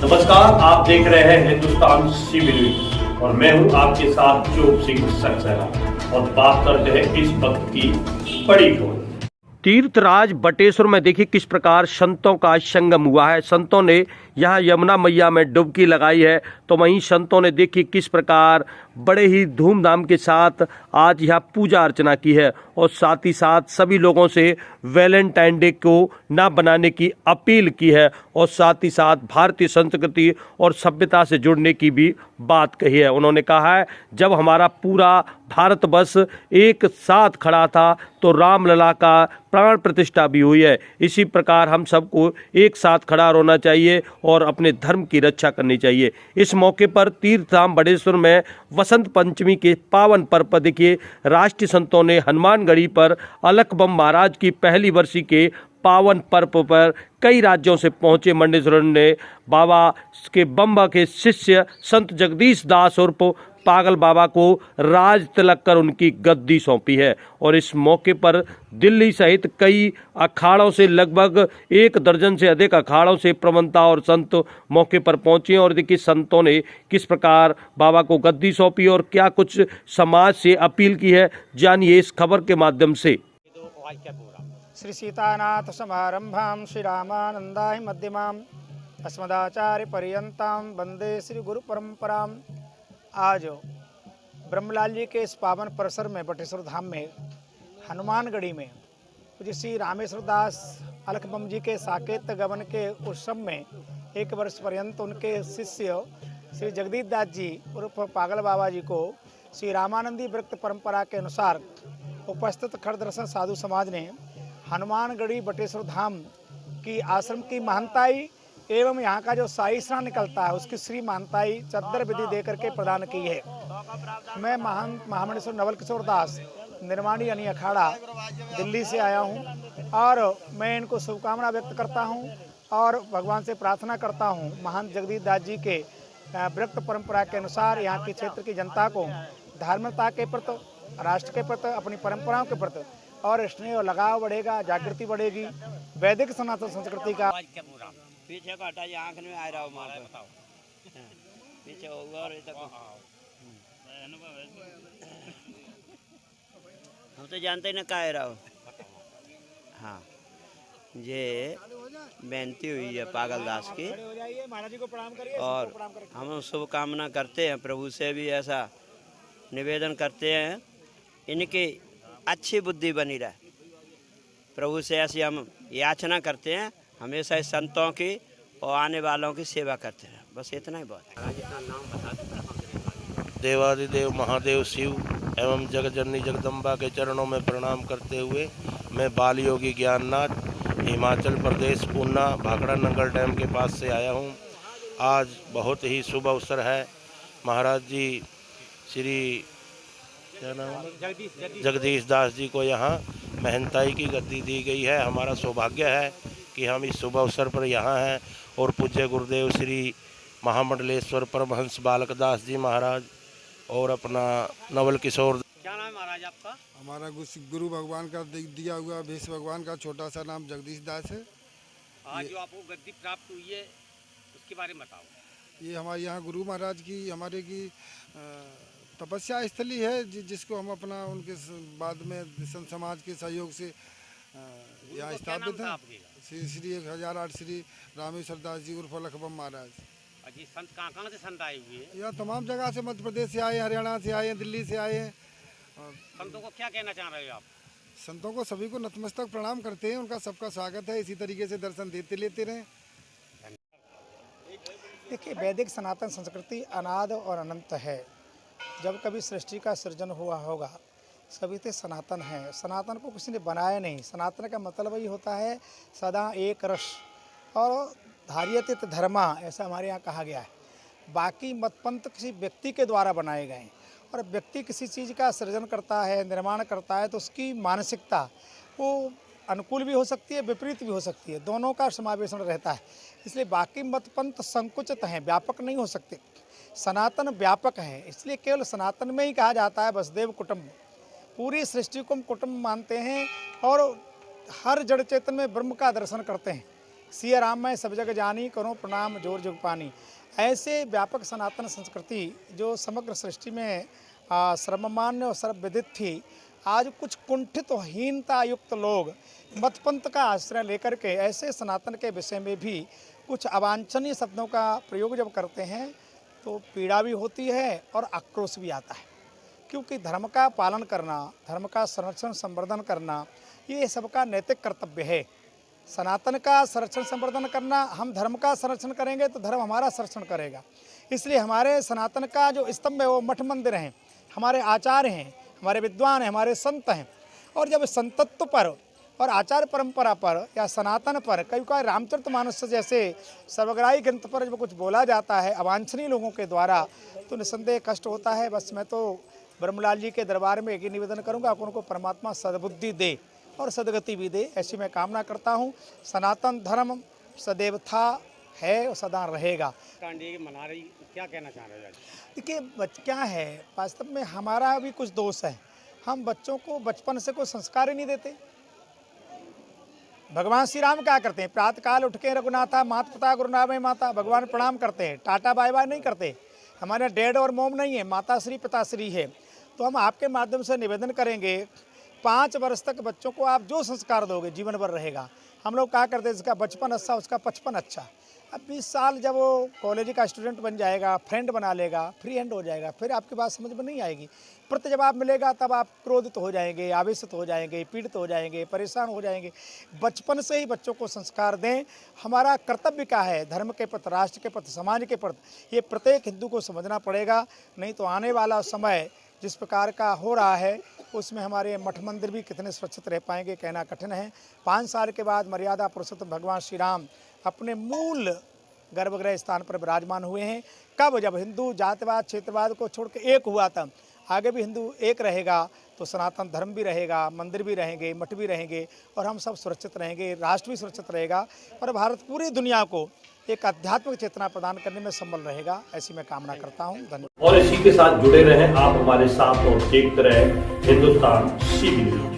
नमस्कार, आप देख रहे हैं हिंदुस्तान सीबी न्यूज और मैं हूं आपके साथ चोप सिंह सक्सेना और बात करते हैं इस वक्त की बड़ी खबर। तीर्थराज बटेश्वर में देखिए किस प्रकार संतों का संगम हुआ है। संतों ने यहाँ यमुना मैया में डुबकी लगाई है, तो वहीं संतों ने देखिए किस प्रकार बड़े ही धूमधाम के साथ आज यहाँ पूजा अर्चना की है और साथ ही साथ सभी लोगों से वैलेंटाइन डे को ना बनाने की अपील की है और साथ ही साथ भारतीय संस्कृति और सभ्यता से जुड़ने की भी बात कही है। उन्होंने कहा है जब हमारा पूरा भारतवर्ष एक साथ खड़ा था तो रामलला का प्राण प्रतिष्ठा भी हुई है। इसी प्रकार हम सबको एक साथ खड़ा होना चाहिए और अपने धर्म की रक्षा करनी चाहिए। इस मौके पर तीर्थधाम बटेश्वर में वसंत पंचमी के पावन पर्व पर देखिए राष्ट्रीय संतों ने हनुमानगढ़ी पर अलख बम महाराज की पहली वर्षी के पावन पर्व पर कई राज्यों से पहुंचे मंडेश्वर ने बाबा के बम्बा के शिष्य संत जगदीश दास उर्फ पागल बाबा को राज तिलक कर उनकी गद्दी सौंपी है। और इस मौके पर दिल्ली सहित कई अखाड़ों से लगभग 1 दर्जन से अधिक अखाड़ों से प्रवक्ता और संत मौके पर पहुंचे और देखिए संतों ने किस प्रकार बाबा को गद्दी सौंपी और क्या कुछ समाज से अपील की है, जानिए इस खबर के माध्यम से। श्री सीतानाथ समारंभां श्री रामानंदाय मध्यमाम अस्मदाचार्य पर्यंतां वंदे श्री गुरु परंपराम। आज ब्रह्मलाल जी के इस पावन परिसर में बटेश्वर धाम में हनुमानगढ़ी में पूज्य श्री रामेश्वर दास अलख बम जी के साकेत गमन के उत्सव में 1 वर्ष पर्यंत उनके शिष्य श्री जगदीश दास जी उर्फ पागल बाबा जी को श्री रामानंदी व्रत परंपरा के अनुसार उपस्थित खड़ दर्शन साधु समाज ने हनुमानगढ़ी बटेश्वर धाम की आश्रम की महंताई एवं यहाँ का जो शाही स्नान निकलता है उसकी श्री महंताई चद्दर विधि दे करके प्रदान की है। मैं महंत महामंडेश्वर नवल किशोर दास निर्माणी यानी अखाड़ा दिल्ली से आया हूँ और मैं इनको शुभकामना व्यक्त करता हूँ और भगवान से प्रार्थना करता हूँ महंत जगदीश दास जी के व्रत परंपरा के अनुसार यहाँ के क्षेत्र की जनता को धार्मिकता के प्रति, राष्ट्र के प्रति, अपनी परंपराओं के प्रति और स्नेह और लगाव बढ़ेगा, जागृति बढ़ेगी। वैदिक सनातन संस्कृति का पीछे का हटा, आंख में आ रहा हो मार बताओ पीछे और हम तो जानते ना कह रहा हो। हाँ, ये बेनती हुई है पागल दास की और हम शुभकामना करते हैं, प्रभु से भी ऐसा निवेदन करते हैं इनकी अच्छी बुद्धि बनी रहे। प्रभु से ऐसी हम याचना करते हैं हमेशा इस संतों की और आने वालों की सेवा करते हैं। बस इतना ही बहुत है। देवादिदेव महादेव शिव एवं जगजननी जगदम्बा के चरणों में प्रणाम करते हुए मैं बाल योगी ज्ञाननाथ हिमाचल प्रदेश ऊना भाखड़ा नंगल डैम के पास से आया हूँ। आज बहुत ही शुभ अवसर है। महाराज जी श्री क्या नाम है जगदीश दास जी को यहाँ महंताई की गद्दी दी गई है। हमारा सौभाग्य है कि हम इस शुभ अवसर पर यहाँ हैं और पूज्य गुरुदेव श्री महामंडलेश्वर परमहंस बालक दास जी महाराज और अपना नवल किशोर। क्या नाम है महाराज आपका? हमारा गुरु भगवान का दिया हुआ भेष भगवान का छोटा सा नाम जगदीश दास है। आज जो आपको गद्दी प्राप्त हुई है उसके बारे में बताओ। ये हमारे यहाँ गुरु महाराज की हमारे की तपस्या स्थली है जिसको हम अपना उनके बाद में संत समाज के सहयोग से यहाँ स्थापित है। श्री 1008 श्री रामेश्वर दास जी उर्फ अलख बम महाराज। जी संत कहाँ से संत आए हुए हैं? यहाँ तमाम जगह से, मध्य प्रदेश से आए, हरियाणा से आए हैं, दिल्ली से आए हैं। संतों को क्या कहना चाह रहे हो आप? संतों को सभी को नतमस्तक प्रणाम करते हैं। उनका सबका स्वागत है। इसी तरीके से दर्शन देते लेते रहें। देखिए, वैदिक सनातन संस्कृति अनाद और अनंत है। जब कभी सृष्टि का सृजन हुआ होगा सभी थे सनातन है। सनातन को किसी ने बनाया नहीं। सनातन का मतलब ही होता है सदा एक रस और धार्यतित धर्मा, ऐसा हमारे यहाँ कहा गया है। बाकी मतपंथ किसी व्यक्ति के द्वारा बनाए गए हैं और व्यक्ति किसी चीज़ का सृजन करता है, निर्माण करता है तो उसकी मानसिकता वो अनुकूल भी हो सकती है, विपरीत भी हो सकती है, दोनों का समावेशन रहता है। इसलिए बाकी मतपंथ संकुचित हैं, व्यापक नहीं हो सकते। सनातन व्यापक है, इसलिए केवल सनातन में ही कहा जाता है वसुदेव कुटुंब। पूरी सृष्टि को हम कुटुंब मानते हैं और हर जड़ चेतन में ब्रह्म का दर्शन करते हैं। सिया राम मैं सब जग जानी, करो प्रणाम जोर जुग पानी। ऐसे व्यापक सनातन संस्कृति जो समग्र सृष्टि में सर्वमान्य और सर्वविदित थी, आज कुछ कुंठित और हीनता युक्त लोग मतपंथ का आश्रय लेकर के ऐसे सनातन के विषय में भी कुछ अवांछनीय शब्दों का प्रयोग जब करते हैं तो पीड़ा भी होती है और आक्रोश भी आता है। क्योंकि धर्म का पालन करना, धर्म का संरक्षण संवर्धन करना, ये सबका नैतिक कर्तव्य है। सनातन का संरक्षण संवर्धन करना, हम धर्म का संरक्षण करेंगे तो धर्म हमारा संरक्षण करेगा। इसलिए हमारे सनातन का जो स्तंभ है वो मठ मंदिर हैं, हमारे आचार्य हैं, हमारे विद्वान हैं, हमारे संत हैं। और जब संतत्व पर और आचार परंपरा पर या सनातन पर कई बार रामचरितमानस जैसे सर्वग्राही ग्रंथ पर जब कुछ बोला जाता है अवांछनीय लोगों के द्वारा, तो निसंदेह कष्ट होता है। बस मैं तो ब्रह्मलाल जी के दरबार में एक ही निवेदन करूंगा कि उनको परमात्मा सद्बुद्धि दे और सदगति भी दे, ऐसी मैं कामना करता हूं। सनातन धर्म सदैव था, है और सदा रहेगा। कांडी मना रही, क्या कहना चाह रहे हैं? देखिए क्या है, वास्तव में हमारा भी कुछ दोष है। हम बच्चों को बचपन से कोई संस्कार ही नहीं देते। भगवान श्री राम क्या करते हैं? प्रातःकाल उठ के रघुनाथा माता पिता गुरुनामे माता, भगवान प्रणाम करते हैं, टाटा बाय बाय नहीं करते। हमारे डैड और मोम नहीं है, माता श्री पिताश्री है। तो हम आपके माध्यम से निवेदन करेंगे, 5 वर्ष तक बच्चों को आप जो संस्कार दोगे जीवन भर रहेगा। हम लोग क्या करते हैं, जिसका बचपन अच्छा उसका 55 अच्छा। अब 20 साल जब वो कॉलेज का स्टूडेंट बन जाएगा, फ्रेंड बना लेगा, फ्री हैंड हो जाएगा, फिर आपकी बात समझ में नहीं आएगी। प्रति जब आप मिलेगा तब आप क्रोधित हो जाएंगे, आवेशित हो जाएंगे, पीड़ित हो जाएंगे, परेशान हो जाएंगे। बचपन से ही बच्चों को संस्कार दें। हमारा कर्तव्य क्या है, धर्म के प्रति, राष्ट्र के प्रति, समाज के प्रति, ये प्रत्येक हिंदू को समझना पड़ेगा। नहीं तो आने वाला समय जिस प्रकार का हो रहा है उसमें हमारे मठ मंदिर भी कितने सुरक्षित रह पाएंगे कहना कठिन है। 5 साल के बाद मर्यादा पुरुषोत्तम भगवान श्री राम अपने मूल गर्भगृह स्थान पर विराजमान हुए हैं। कब? जब हिंदू जातिवाद क्षेत्रवाद को छोड़ के एक हुआ था। आगे भी हिंदू एक रहेगा तो सनातन धर्म भी रहेगा, मंदिर भी रहेंगे, मठ भी रहेंगे और हम सब सुरक्षित रहेंगे, राष्ट्र भी सुरक्षित रहेगा और भारत पूरी दुनिया को एक आध्यात्मिक चेतना प्रदान करने में संबल रहेगा, ऐसी मैं कामना करता हूँ। धन्यवाद। और इसी के साथ जुड़े रहें आप हमारे साथ और देखते रहें हिंदुस्तान CB न्यूज।